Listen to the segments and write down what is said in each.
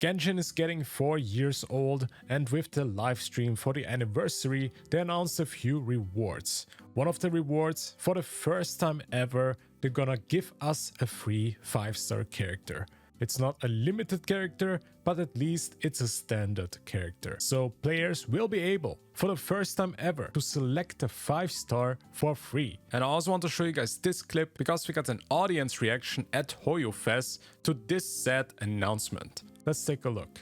Genshin is getting 4 years old, and with the live stream for the anniversary, they announced a few rewards. One of the rewards, for the first time ever, they're gonna give us a free 5-star character. It's not a limited character, but at least it's a standard character. So players will be able, for the first time ever, to select a 5-star for free. And I also want to show you guys this clip because we got an audience reaction at HUGE QOL to this sad announcement. Let's take a look.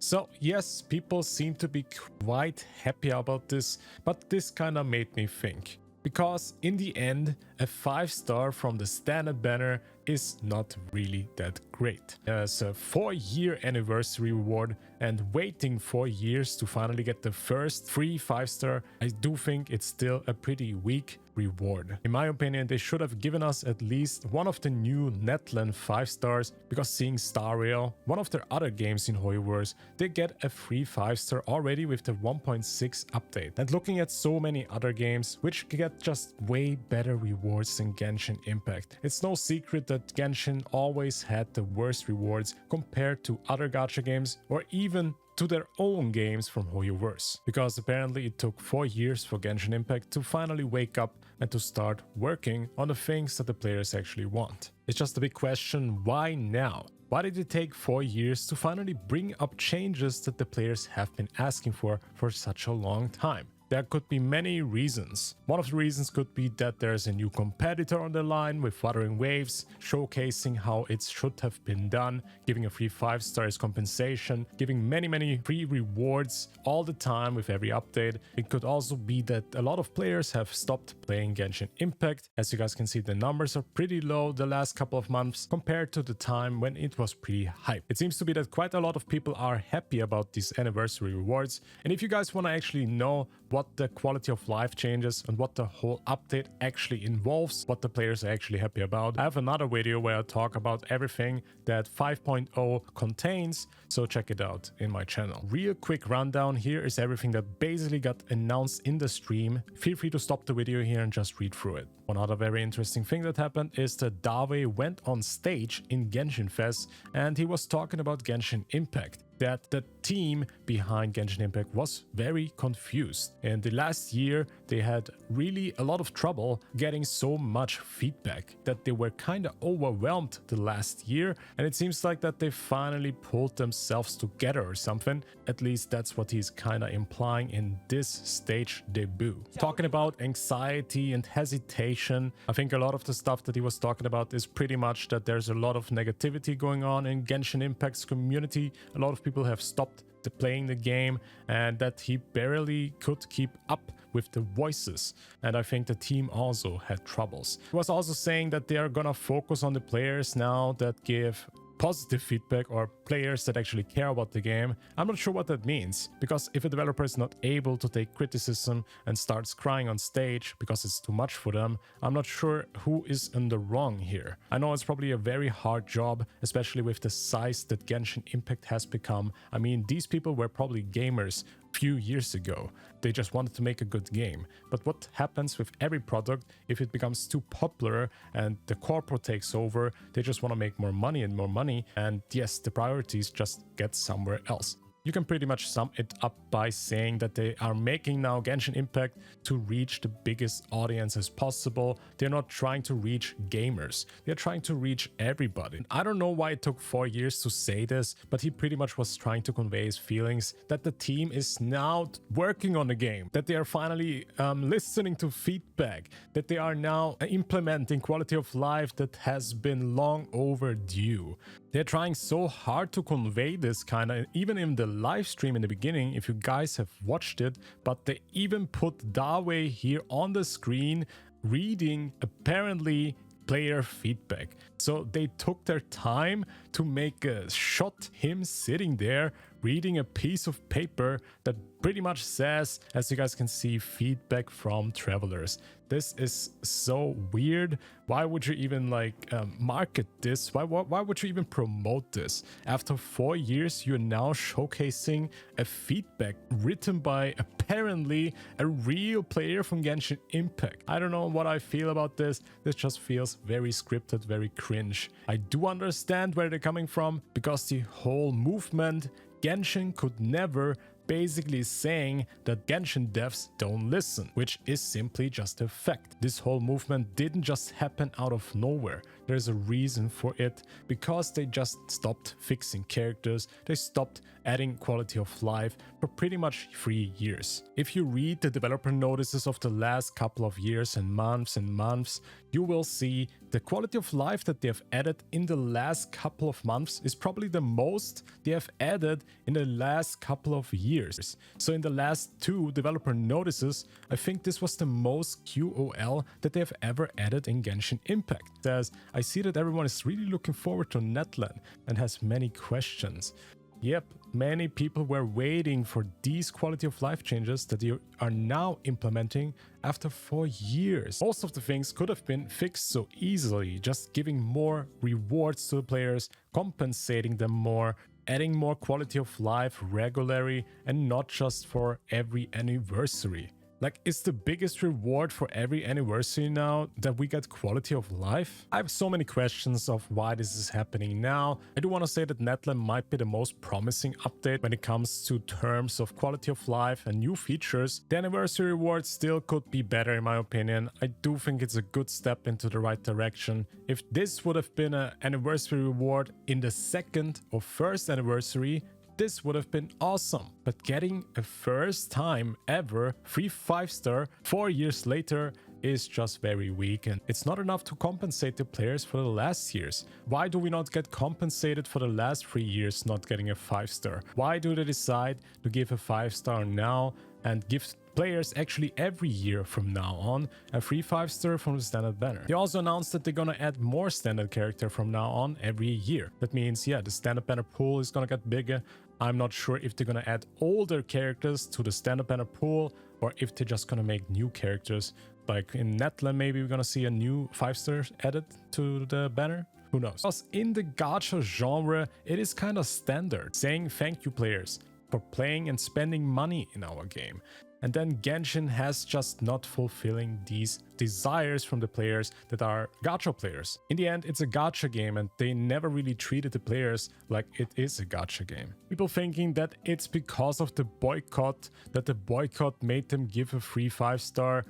So yes, people seem to be quite happy about this, but this kinda made me think. Because in the end, a 5-star from the standard banner is not really that great. As a 4-year anniversary reward and waiting 4 years to finally get the first free 5-star, I do think it's still a pretty weak reward. In my opinion, they should have given us at least one of the new natlan 5-stars, because seeing Star Rail, one of their other games in HUGE, they get a free 5-star already with the 1.6 update. And looking at so many other games which get just way better rewards than Genshin Impact. It's no secret that Genshin always had the worst rewards compared to other gacha games or even to their own games from HUGE, because apparently it took 4 years for Genshin Impact to finally wake up and to start working on the things that the players actually want. It's just a big question, why now? Why did it take 4 years to finally bring up changes that the players have been asking for such a long time? There could be many reasons. One of the reasons could be that there's a new competitor on the line with Wuthering Waves, showcasing how it should have been done, giving a free 5-star as compensation, giving many free rewards all the time with every update. It could also be that a lot of players have stopped playing Genshin Impact. As you guys can see, the numbers are pretty low the last couple of months compared to the time when it was pretty hype. It seems to be that quite a lot of people are happy about these anniversary rewards. And if you guys want to actually know what the quality of life changes and what the whole update actually involves, what the players are actually happy about, I have another video where I talk about everything that 5.0 contains, so check it out in my channel. Real quick rundown, here is everything that basically got announced in the stream. Feel free to stop the video here and just read through it. One other very interesting thing that happened is that Dave went on stage in Genshin Fest and he was talking about Genshin Impact. That the team behind Genshin Impact was very confused. In the last year, they had really a lot of trouble getting so much feedback that they were kind of overwhelmed the last year. And it seems like that they finally pulled themselves together or something. At least that's what he's kind of implying in this stage debut. Talking about anxiety and hesitation, I think a lot of the stuff that he was talking about is pretty much that there's a lot of negativity going on in Genshin Impact's community. A lot of people have stopped playing the game and that he barely could keep up with the voices, and I think the team also had troubles. He was also saying that they are gonna focus on the players now that give positive feedback or players that actually care about the game. I'm not sure what that means, because if a developer is not able to take criticism and starts crying on stage because it's too much for them, I'm not sure who is in the wrong here. I know it's probably a very hard job, especially with the size that Genshin Impact has become. I mean, these people were probably gamers few years ago. They just wanted to make a good game. But what happens with every product, if it becomes too popular and the corporate takes over, they just want to make more money and more money. And yes, the priorities just get somewhere else. You can pretty much sum it up by saying that they are making now Genshin Impact to reach the biggest audience as possible. They're not trying to reach gamers. They're trying to reach everybody. I don't know why it took 4 years to say this, but he pretty much was trying to convey his feelings that the team is now working on the game, that they are finally listening to feedback, that they are now implementing quality of life that has been long overdue. They're trying so hard to convey this kind of, even in the live stream in the beginning, if you guys have watched it, but they even put Dawei here on the screen reading apparently player feedback. So they took their time to make a shot him sitting there reading a piece of paper that pretty much says, as you guys can see, feedback from travelers. This is so weird. Why would you even like market this? Why would you even promote this? After 4 years, you're now showcasing a feedback written by apparently a real player from Genshin Impact. I don't know what I feel about this. This just feels very scripted, very cringe. I do understand where they're coming from, because the whole movement, Genshin could never, basically saying that Genshin devs don't listen, which is simply just a fact. This whole movement didn't just happen out of nowhere. There's a reason for it, because they just stopped fixing characters, they stopped adding quality of life for pretty much 3 years. If you read the developer notices of the last couple of years and months, you will see the quality of life that they have added in the last couple of months is probably the most they have added in the last couple of years. So in the last 2 developer notices, I think this was the most QOL that they have ever added in Genshin Impact. As I see that everyone is really looking forward to natlan and has many questions. Yep, many people were waiting for these quality of life changes that you are now implementing after 4 years. Most of the things could have been fixed so easily, just giving more rewards to the players, compensating them more, adding more quality of life regularly, and not just for every anniversary. Like, is the biggest reward for every anniversary now that we get quality of life? I have so many questions of why this is happening now. I do want to say that natlan might be the most promising update when it comes to terms of quality of life and new features. The anniversary reward still could be better in my opinion. I do think it's a good step into the right direction. If this would have been an anniversary reward in the 2nd or 1st anniversary, this would have been awesome. But getting a first time ever free 5-star 4 years later is just very weak, and it's not enough to compensate the players for the last years. Why do we not get compensated for the last 3 years not getting a 5-star? Why do they decide to give a 5-star now and give players actually every year from now on a free 5-star from the standard banner? They also announced that they're gonna add more standard character from now on every year. That means, yeah, the standard banner pool is gonna get bigger. I'm not sure if they're gonna add older characters to the standard banner pool or if they're just gonna make new characters. Like in natlan, maybe we're gonna see a new 5-star added to the banner. Who knows? Because in the gacha genre, it is kind of standard saying thank you players for playing and spending money in our game. And then Genshin has just not fulfilling these desires from the players that are gacha players. In the end, it's a gacha game and they never really treated the players like it is a gacha game. People thinking that it's because of the boycott, that the boycott made them give a free 5-star.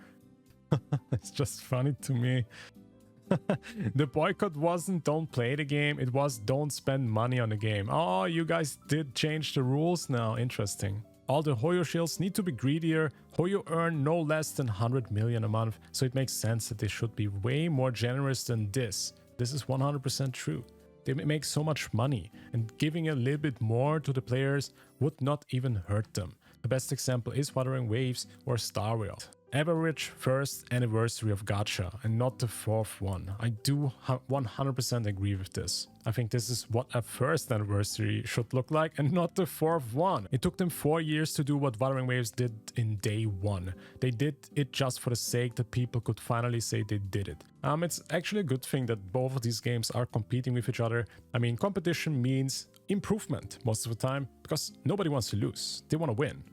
It's just funny to me. The boycott wasn't don't play the game, it was don't spend money on the game. Oh, you guys did change the rules now, interesting. All the Hoyo shields need to be greedier. Hoyo earn no less than 100 million a month, so it makes sense that they should be way more generous than this. This is 100% true. They make so much money, and giving a little bit more to the players would not even hurt them. The best example is Wuthering Waves or Star Rail. Average 1st anniversary of gacha and not the 4th one. I do 100% agree with this. I think this is what a 1st anniversary should look like and not the 4th one. It took them 4 years to do what Wuthering Waves did in day 1. They did it just for the sake that people could finally say they did it. It's actually a good thing that both of these games are competing with each other. I mean, competition means improvement most of the time because nobody wants to lose. They want to win.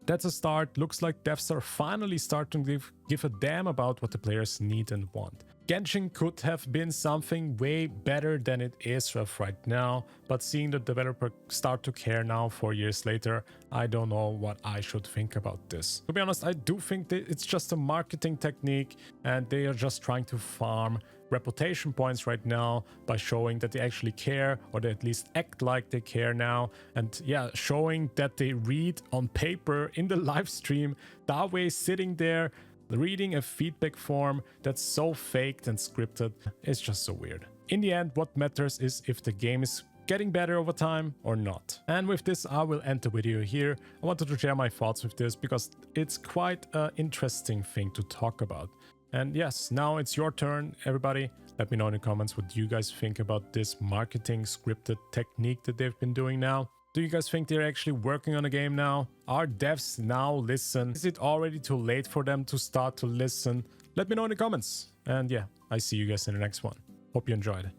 That's a start. Looks like devs are finally starting to give a damn about what the players need and want. Genshin could have been something way better than it is right now, but seeing the developer start to care now 4 years later, I don't know what I should think about this. To be honest, I do think that it's just a marketing technique and they are just trying to farm reputation points right now by showing that they actually care, or they at least act like they care now, and yeah, showing that they read on paper in the live stream, that way sitting there reading a feedback form that's so faked and scripted. It's just so weird. In the end, what matters is if the game is getting better over time or not. And with this, I will end the video here. I wanted to share my thoughts with this because it's quite an interesting thing to talk about. And yes, now it's your turn, everybody. Let me know in the comments what you guys think about this marketing scripted technique that they've been doing now. Do you guys think they're actually working on a game now? Are devs now listen? Is it already too late for them to start to listen? Let me know in the comments. And yeah, I see you guys in the next one. Hope you enjoyed.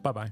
Bye bye.